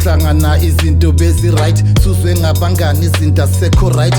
Kuhlangana izinto bezi right Suswe ngabangani izinto asekho right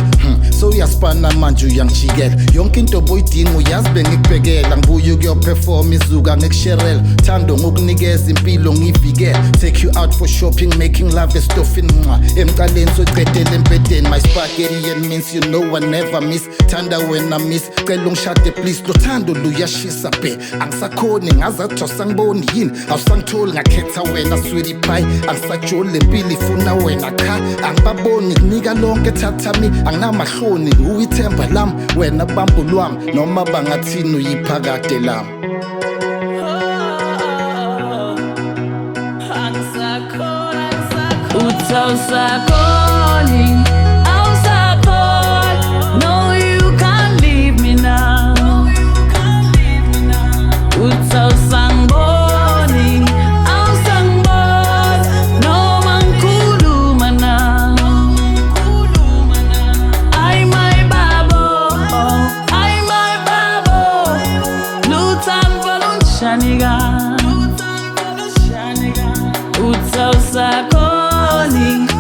So uyaspana manje uyangijikela Yonke into boyidinga uyazi bengikubhekela Ngibuye ukuyoperform izuka ngikusherela Thando ngokunikeza impilo ngivikela Take you out for shopping making love estofini Emcaleni soyiqedela empedeni My spaghetti and mince you know I never miss Thanda wena miss Cela ungishade please Lo thando luyashisa be Awusakhoni ngazathosa ngiboni yini Awusangitholi ngakhetha wena sweetie pie Angisajoli impilo ifuna wena cha Angibaboni kunika lonke thatha mi Anginamahloni uyithemba lami Wena bambo lwami Noma bangathini uyiphakade lami Awusakhoni, Awusakhoni. No, you can't leave me now. Awusakhoni, Awusakhoni. No mangikhuluma now. Ay my babo, ay my babo. Luthando lunshaniga. Awusakhoni.